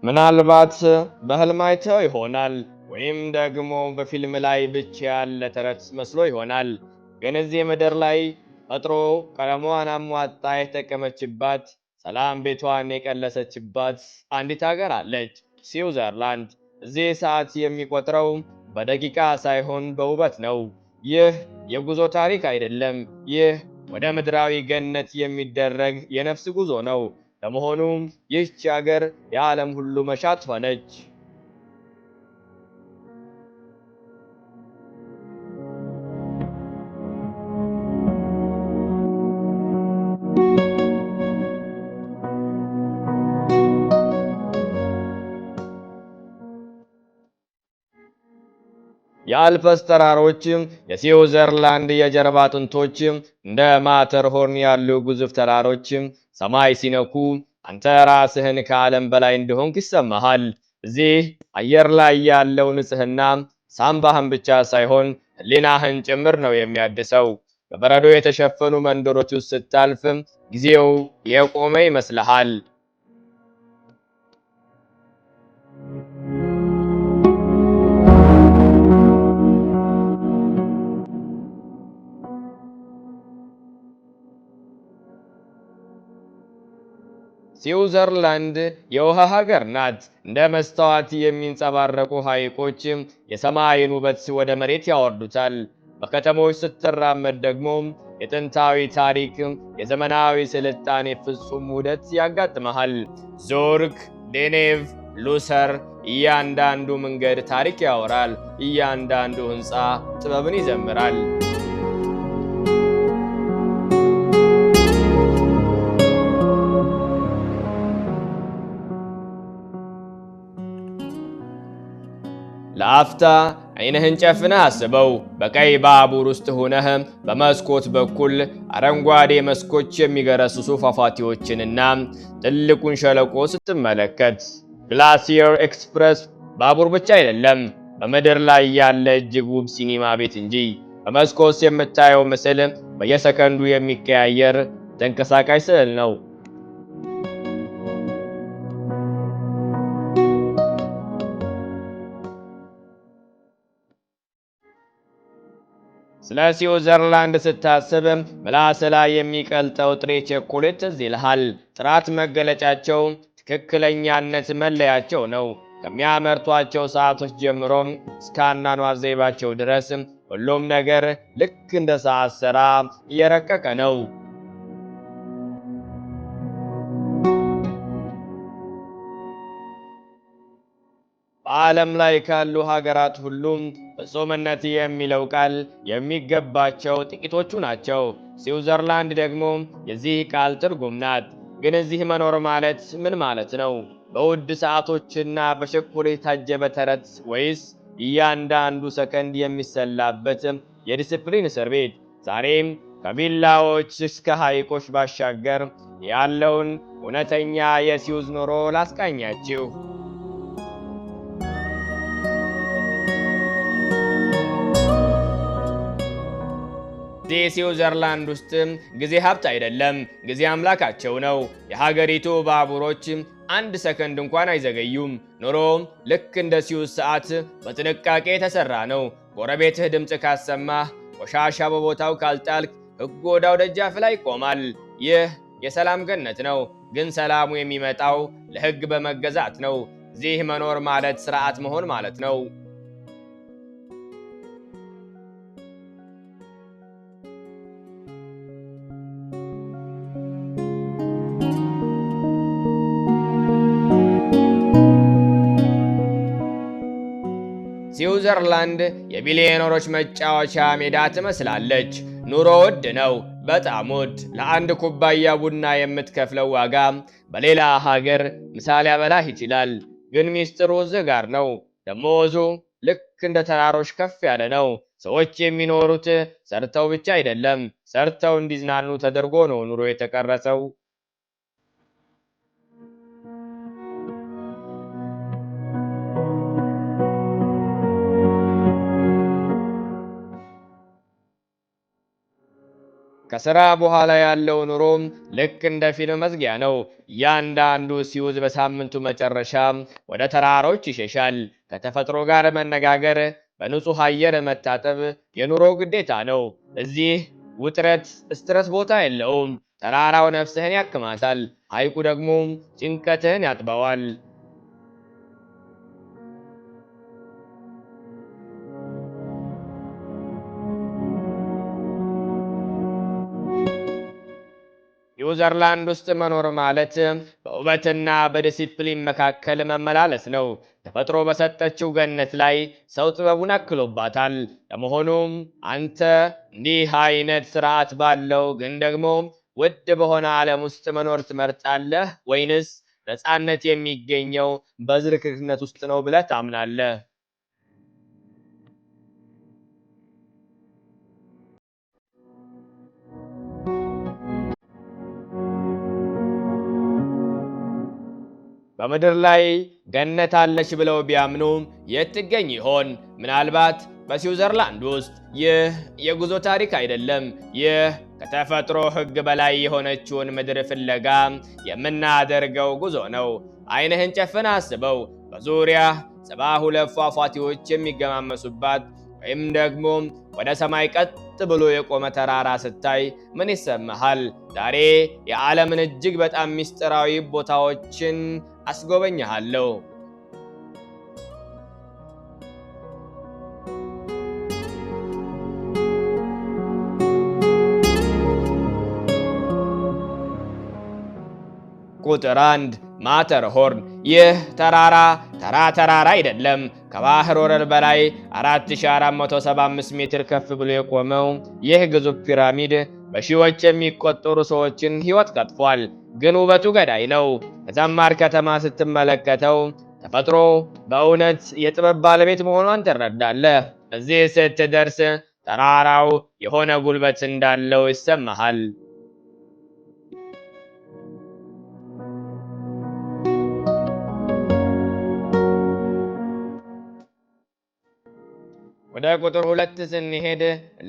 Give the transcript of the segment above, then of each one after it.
ምናልባት በህልም አይተው ይሆናል ወይም ደግሞ በፊልም ላይ ብቻ ያለ ተረት መስሎ ይሆናል። ግን እዚህ ምድር ላይ ፈጥሮ ቀለሟን አሟጣ የተጠቀመችባት ሰላም ቤቷን የቀለሰችባት አንዲት ሀገር አለች፣ ስዊዘርላንድ። እዚህ ሰዓት የሚቆጥረው በደቂቃ ሳይሆን በውበት ነው። ይህ የጉዞ ታሪክ አይደለም። ይህ ወደ ምድራዊ ገነት የሚደረግ የነፍስ ጉዞ ነው። ለመሆኑም ይህች ሀገር የዓለም ሁሉ መሻት ሆነች። የአልፐስ ተራሮች የስዊዘርላንድ የጀርባ አጥንቶች እንደ ማተርሆርን ያሉ ግዙፍ ተራሮች ሰማይ ሲነኩ አንተ ራስህን ከዓለም በላይ እንደሆንክ ይሰማሃል። እዚህ አየር ላይ ያለው ንጽህና ሳምባህን ብቻ ሳይሆን ሕሊናህን ጭምር ነው የሚያድሰው። በበረዶ የተሸፈኑ መንደሮች ውስጥ ስታልፍ ጊዜው የቆመ ይመስልሃል። ስዊዘርላንድ የውሃ ሀገር ናት። እንደ መስታወት የሚንጸባረቁ ሐይቆች የሰማይን ውበት ወደ መሬት ያወርዱታል። በከተሞች ስትራመድ ደግሞ የጥንታዊ ታሪክ፣ የዘመናዊ ስልጣኔ ፍጹም ውህደት ያጋጥመሃል። ዞርክ፣ ዴኔቭ፣ ሉሰር፣ እያንዳንዱ መንገድ ታሪክ ያወራል። እያንዳንዱ ሕንፃ ጥበብን ይዘምራል። ለአፍታ ዓይንህን ጨፍነህ አስበው። በቀይ ባቡር ውስጥ ሆነህ በመስኮት በኩል አረንጓዴ መስኮች የሚገረስሱ ፏፏቴዎችንና ትልቁን ሸለቆ ስትመለከት። ግላሲየር ኤክስፕረስ ባቡር ብቻ አይደለም፣ በምድር ላይ ያለ እጅግ ውብ ሲኒማ ቤት እንጂ። በመስኮት የምታየው ምስል በየሰከንዱ የሚቀያየር ተንቀሳቃሽ ስዕል ነው። ስለ ስዊዘርላንድ ስታስብ ምላስ ላይ የሚቀልጠው ጥሬ ቸኮሌት ትዝ ይልሃል። ጥራት መገለጫቸው፣ ትክክለኛነት መለያቸው ነው። ከሚያመርቷቸው ሰዓቶች ጀምሮ እስከ አኗኗር ዘይቤያቸው ድረስ ሁሉም ነገር ልክ እንደ ሰዓት ሥራ እየረቀቀ ነው። በዓለም ላይ ካሉ ሀገራት ሁሉም ፍጹምነት የሚለው ቃል የሚገባቸው ጥቂቶቹ ናቸው። ስዊዘርላንድ ደግሞ የዚህ ቃል ትርጉም ናት። ግን እዚህ መኖር ማለት ምን ማለት ነው? በውድ ሰዓቶችና በቸኮሌት የታጀበ ተረት፣ ወይስ እያንዳንዱ ሰከንድ የሚሰላበት የዲስፕሊን እስር ቤት? ዛሬም ከቪላዎች እስከ ሐይቆች ባሻገር ያለውን እውነተኛ የስዊዝ ኑሮ ላስቃኛችሁ። ስዊዘርላንድ ውስጥ ጊዜ ሀብት አይደለም፣ ጊዜ አምላካቸው ነው። የሀገሪቱ ባቡሮች አንድ ሰከንድ እንኳን አይዘገዩም። ኑሮ ልክ እንደ ስዊዝ ሰዓት በጥንቃቄ የተሰራ ነው። ጎረቤትህ ድምፅ ካሰማህ፣ ቆሻሻ በቦታው ካልጣልክ፣ ሕግ ወዳው ደጃፍ ላይ ይቆማል። ይህ የሰላም ገነት ነው። ግን ሰላሙ የሚመጣው ለሕግ በመገዛት ነው። እዚህ መኖር ማለት ስርዓት መሆን ማለት ነው። ስዊዘርላንድ የቢሊዮነሮች መጫወቻ ሜዳ ትመስላለች። ኑሮ ውድ ነው፣ በጣም ውድ። ለአንድ ኩባያ ቡና የምትከፍለው ዋጋ በሌላ ሀገር ምሳ ሊያበላህ ይችላል። ግን ሚስጥሩ እዚህ ጋር ነው። ደሞዙ ልክ እንደ ተራሮች ከፍ ያለ ነው። ሰዎች የሚኖሩት ሰርተው ብቻ አይደለም፣ ሰርተው እንዲዝናኑ ተደርጎ ነው ኑሮ የተቀረጸው። ከሥራ በኋላ ያለው ኑሮ ልክ እንደ ፊልም መዝጊያ ነው። እያንዳንዱ ስዊዝ በሳምንቱ መጨረሻ ወደ ተራሮች ይሸሻል። ከተፈጥሮ ጋር መነጋገር፣ በንጹህ አየር መታጠብ የኑሮ ግዴታ ነው። እዚህ ውጥረት፣ ስትረስ ቦታ የለውም። ተራራው ነፍስህን ያክማታል፣ ሐይቁ ደግሞ ጭንቀትህን ያጥበዋል። ስዊዘርላንድ ውስጥ መኖር ማለት በውበትና በዲሲፕሊን መካከል መመላለስ ነው። ተፈጥሮ በሰጠችው ገነት ላይ ሰው ጥበቡን አክሎባታል። ለመሆኑም አንተ እንዲህ አይነት ስርዓት ባለው ግን ደግሞ ውድ በሆነ ዓለም ውስጥ መኖር ትመርጣለህ ወይንስ ነፃነት የሚገኘው በዝርክርክነት ውስጥ ነው ብለህ ታምናለህ? በምድር ላይ ገነት አለች ብለው ቢያምኑ የት ትገኝ ይሆን? ምናልባት በስዊዘርላንድ ውስጥ። ይህ የጉዞ ታሪክ አይደለም። ይህ ከተፈጥሮ ሕግ በላይ የሆነችውን ምድር ፍለጋ የምናደርገው ጉዞ ነው። ዓይንህን ጨፍነህ አስበው። በዙሪያ 72 ፏፏቴዎች የሚገማመሱባት ወይም ደግሞ ወደ ሰማይ ቀጥ ብሎ የቆመ ተራራ ስታይ ምን ይሰማሃል? ዛሬ የዓለምን እጅግ በጣም ምስጢራዊ ቦታዎችን አስጎበኛለሁ። ቁጥር 1 ማተርሆርን። ይህ ተራራ ተራራ አይደለም። ከባህር ወለል በላይ 4475 ሜትር ከፍ ብሎ የቆመው ይህ ግዙፍ ፒራሚድ በሺዎች የሚቆጠሩ ሰዎችን ሕይወት ቀጥፏል። ግን ውበቱ ገዳይ ነው። ከዛማር ከተማ ስትመለከተው ተፈጥሮ በእውነት የጥበብ ባለቤት መሆኗን ትረዳለህ። እዚህ ስትደርስ ተራራው የሆነ ጉልበት እንዳለው ይሰማሃል። ወደ ቁጥር 2 ስንሄድ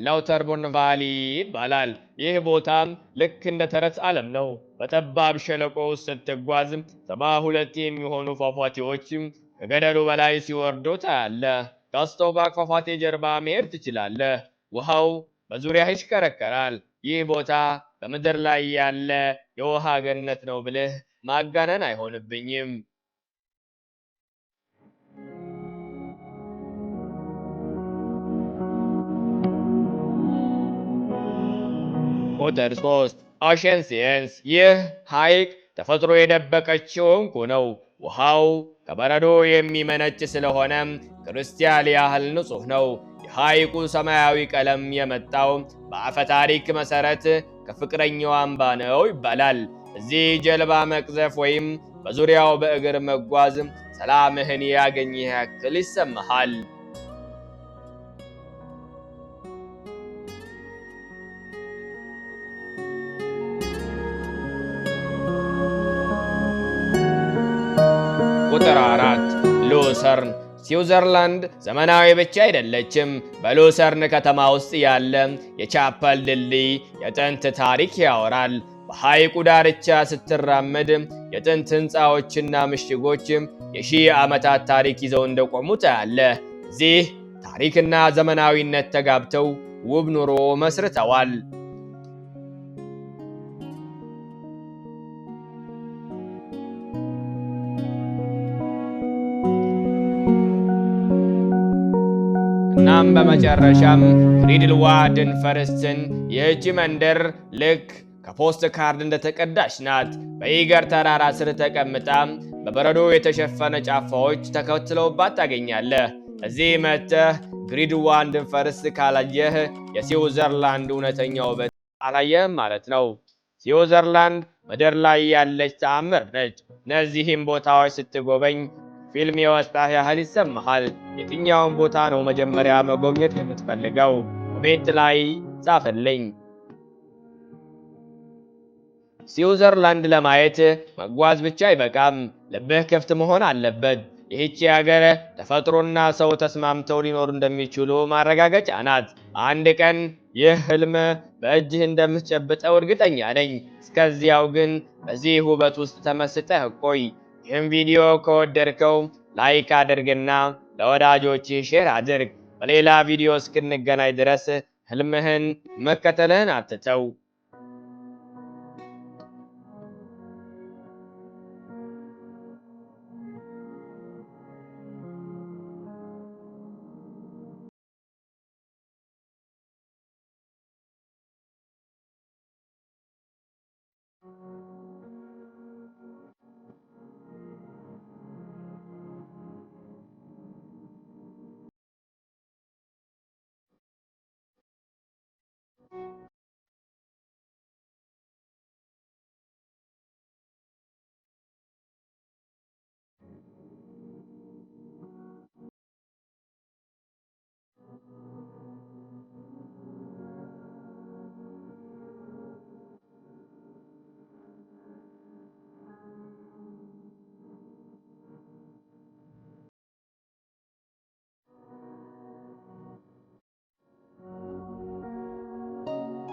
ላውተርቦርን ቫሊ ይባላል። ይህ ቦታም ልክ እንደ ተረት ዓለም ነው። በጠባብ ሸለቆ ውስጥ ስትጓዝ 72 የሚሆኑ ፏፏቴዎች ከገደሉ በላይ ሲወርዱ ታያለህ። ከስቶባክ ፏፏቴ ጀርባ መሄድ ትችላለህ። ውሃው በዙሪያ ይሽከረከራል። ይህ ቦታ በምድር ላይ ያለ የውሃ ገነት ነው ብልህ ማጋነን አይሆንብኝም። ቁጥር 3 ኦሸን ሲየንስ። ይህ ሐይቅ ተፈጥሮ የደበቀችው ዕንቁ ነው። ውሃው ከበረዶ የሚመነጭ ስለሆነ ክርስቲያን ያህል ንጹህ ነው። የሐይቁ ሰማያዊ ቀለም የመጣው በአፈ ታሪክ መሠረት ከፍቅረኛው አምባ ነው ይባላል። እዚህ ጀልባ መቅዘፍ ወይም በዙሪያው በእግር መጓዝ ሰላምህን ያገኘህ ያክል ይሰማሃል። ቁጥር 4 ሉሰርን። ስዊዘርላንድ ዘመናዊ ብቻ አይደለችም። በሉሰርን ከተማ ውስጥ ያለ የቻፐል ድልድይ የጥንት ታሪክ ያወራል። በሐይቁ ዳርቻ ስትራመድ የጥንት ሕንፃዎችና ምሽጎች የሺህ ዓመታት ታሪክ ይዘው እንደቆሙ ታያለህ። እዚህ ታሪክና ዘመናዊነት ተጋብተው ውብ ኑሮ መስርተዋል። እናም በመጨረሻም ግሪድልዋልድን ፈርስትን። ይህች መንደር ልክ ከፖስት ካርድ እንደተቀዳች ናት። በኢገር ተራራ ስር ተቀምጣ በበረዶ የተሸፈነ ጫፋዎች ተከትለውባት ታገኛለህ። እዚህ መጥተህ ግሪድልዋልድን ፈርስት ካላየህ የስዊዘርላንድ እውነተኛ ውበት አላየህም ማለት ነው። ስዊዘርላንድ ምድር ላይ ያለች ተአምር ነች። እነዚህም ቦታዎች ስትጎበኝ ፊልም የወጣህ ያህል ይሰማሃል። የትኛውን ቦታ ነው መጀመሪያ መጎብኘት የምትፈልገው? ኮሜንት ላይ ጻፍልኝ። ስዊዘርላንድ ለማየት መጓዝ ብቻ አይበቃም፣ ልብህ ክፍት መሆን አለበት። ይህቺ ሀገር ተፈጥሮና ሰው ተስማምተው ሊኖሩ እንደሚችሉ ማረጋገጫ ናት። አንድ ቀን ይህ ህልም በእጅህ እንደምትጨብጠው እርግጠኛ ነኝ። እስከዚያው ግን በዚህ ውበት ውስጥ ተመስጠህ ቆይ። ይህም ቪዲዮ ከወደድከው ላይክ አድርግና ለወዳጆችህ ሼር አድርግ። በሌላ ቪዲዮ እስክንገናኝ ድረስ ህልምህን መከተልህን አትተው።